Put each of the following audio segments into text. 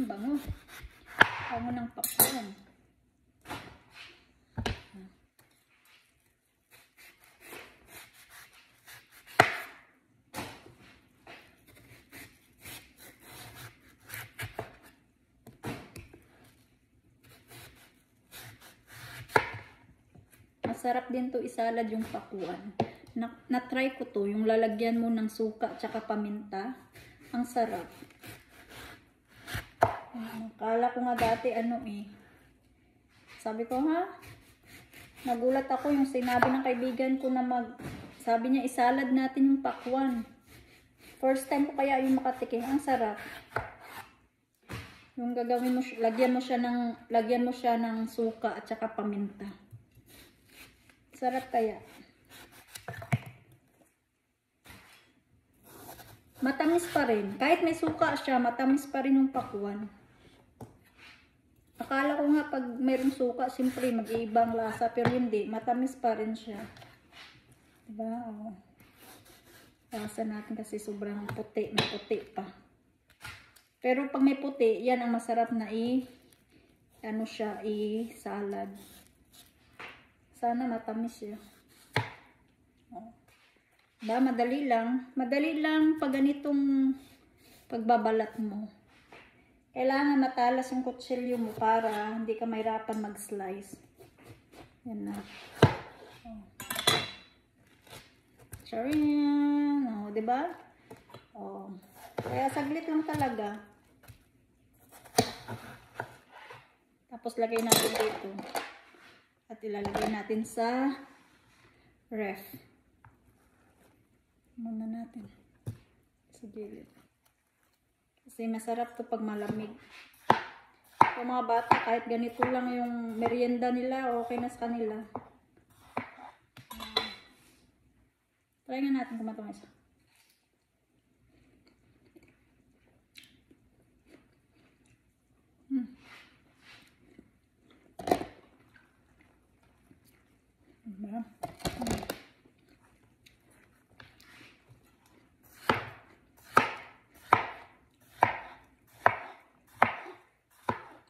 Bango. Bango ng pakwan. Masarap din to isalad yung pakwan. Na-try ko to, yung lalagyan mo ng suka tsaka paminta. Ang sarap. Akala ko nga dati sabi ko nagulat ako yung sinabi ng kaibigan ko na sabi niya isalad natin yung pakwan. First time ko kaya yung makatikim. Ang sarap. Yung gagawin mo, lagyan mo siya ng suka at saka paminta. Sarap kaya. Matamis pa rin. Kahit may suka siya, matamis pa rin yung pakwan. Akala ko nga pag mayroong suka, siyempre mag-iibang lasa. Pero hindi. Matamis pa rin siya. Diba? Oh. Lasa natin kasi sobrang puti. May puti pa. Pero pag may puti, yan ang masarap na salad. Sana matamis siya. Oh. Diba? Madali lang. Madali lang pag ganitong pagbabalat mo. Kailangan matalas yung kutsilyo mo para hindi ka mahirapan mag-slice. Yan na. Oh. Charin! Oh, diba? Oh. Kaya saglit lang talaga. Tapos lagay natin dito. At ilalagay natin sa ref. Muna natin sa gilid. Kasi masarap to pag malamig. Yung mga bata, kahit ganito lang yung merienda nila, okay na sa kanila. Try nga natin kumatong isa. Diba?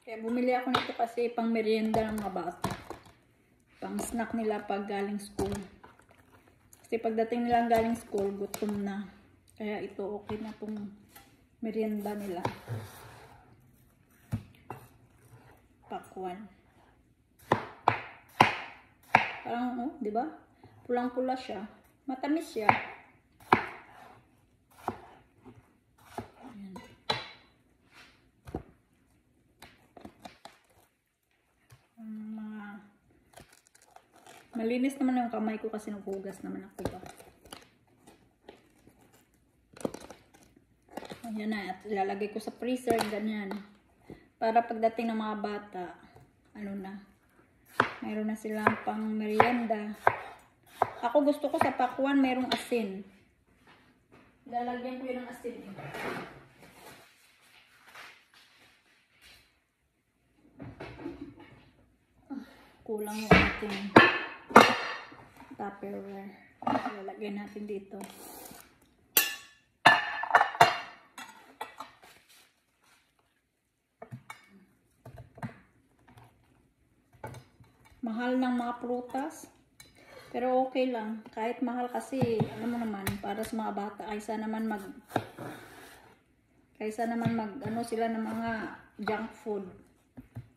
Kaya bumili ako nito kasi pang merienda ng mga bata. Pang snack nila pag galing school. Kasi pagdating nila galing school, gutom na. Kaya ito okay na itong merienda nila. Pakwan. Parang, di ba? Pulang-pula siya. Matamis siya. Ayan. Malinis naman yung kamay ko kasi naghugas naman ako ba. Ayan na. At ilalagay ko sa freezer. Ganyan. Para pagdating ng mga bata, mayroon na silang pang merienda. Ako gusto ko sa pakwan mayroong asin. Lalagyan ko yun ng asin. Kulang yung ating Tupperware. Lalagyan natin dito. Mahal ng mga prutas. Pero okay lang. Kahit mahal kasi, alam mo naman, para sa mga bata, kaysa naman sila ng mga junk food.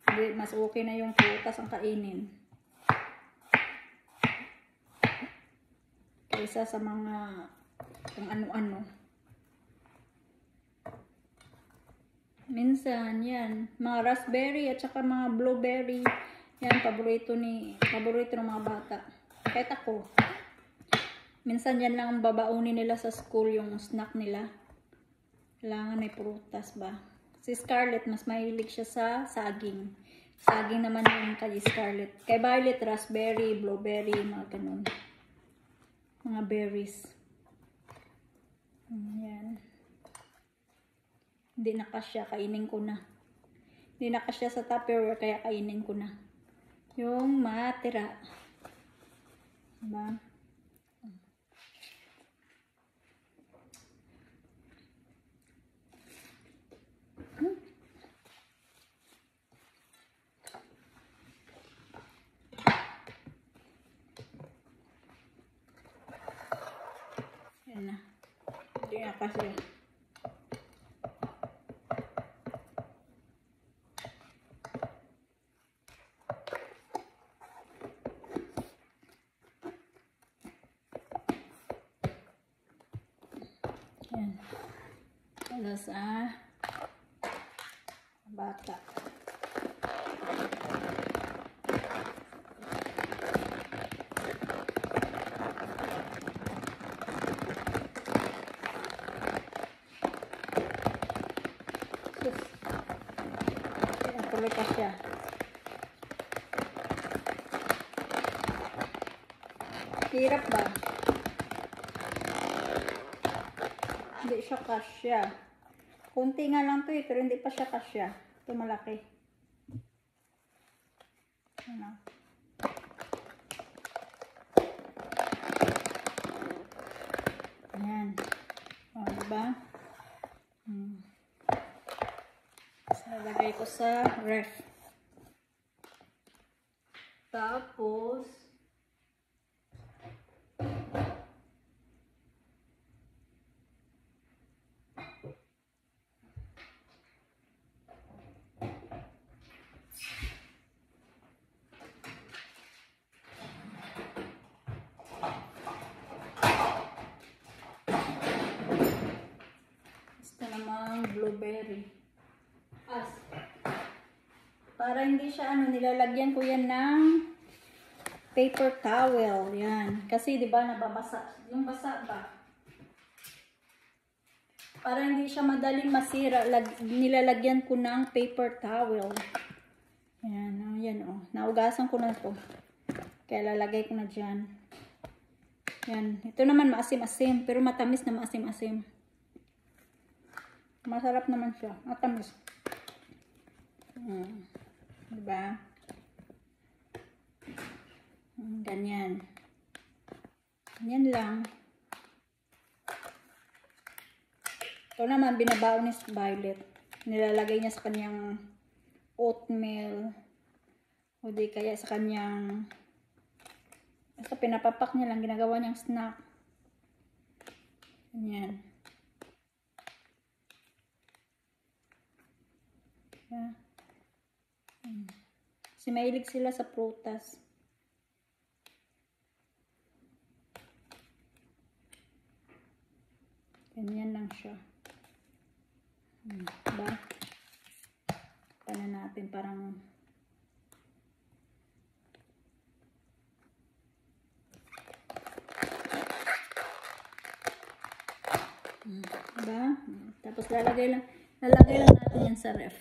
Hindi, mas okay na yung prutas ang kainin. Kaysa sa mga kung ano-ano. Minsan, yan. Mga raspberry at saka mga blueberry. Yan, paborito ng mga bata. Kahit ako. Minsan yan lang ang babaunin nila sa school, yung snack nila. Kailangan may prutas ba. Si Scarlett, mas mahilig siya sa saging. Saging naman yung kay Scarlett. Kay Violet, raspberry, blueberry, mga ganun. Mga berries. Yan. Hindi na kasya, kainin ko na. Hindi na kasya sa Tupperware, kaya kainin ko na. Yung matira. Diba? Yan na. Hindi na kasi. Yan. Wala sa bata. Tuloy pa siya. Hirap ba? Hindi siya kasya. Kunti nga lang to eh, pero hindi pa siya kasya. Ito malaki. Ano? Ayan. O, diba? So, lagay ko sa ref. Tapos, gusto namang blueberry. Para hindi siya nilalagyan ko yan ng paper towel. Yan. Kasi di ba nababasa. Yung basa ba? Para hindi siya madaling masira, nilalagyan ko ng paper towel. Yan. Yan o. Naugasan ko na to. Kaya lalagay ko na dyan. Yan. Ito naman maasim-asim. Pero matamis na maasim-asim. Masarap naman siya. Matamis. Diba? Ganyan. Ganyan lang. Ito naman, binabaon ni Violet. Nilalagay niya sa kanyang oatmeal. O di kaya sa kanyang basta pinapapak niya lang. Ginagawa niyang snack. Ganyan. Yeah. Kasi mahilig sila sa prutas. Ganyan lang siya. Diba? Paano natin parang diba? Tapos lalagay lang natin yan sa ref.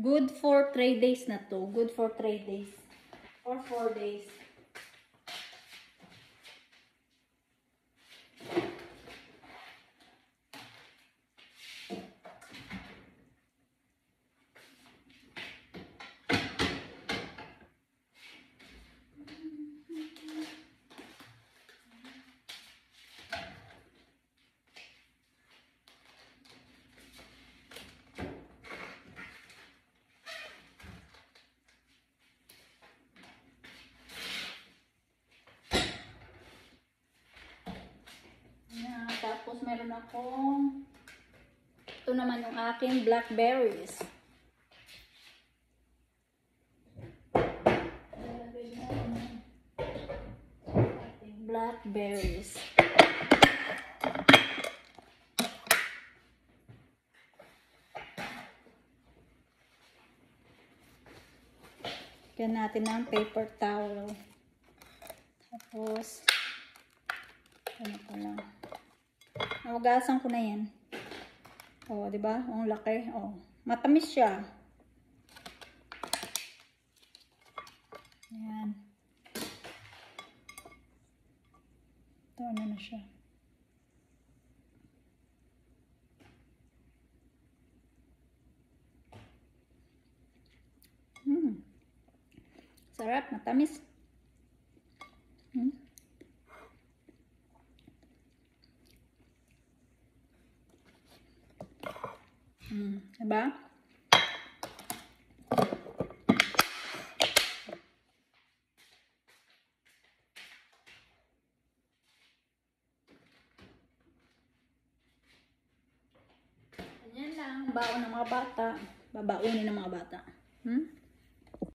Good for 3 days na to. Good for 3 days. Or 4 days. Tapos meron akong ito naman yung aking blackberries. Blackberries. Lagyan natin ng paper towel. Tapos ano pa lang. Naugasan ko na yan. Oh, 'di ba? Ang laki. Oh, matamis siya. Yan. Ito ano na siya. Sarap, matamis. Diba? lang ang baon ng mga bata. Babaunin ng mga bata. Hmm?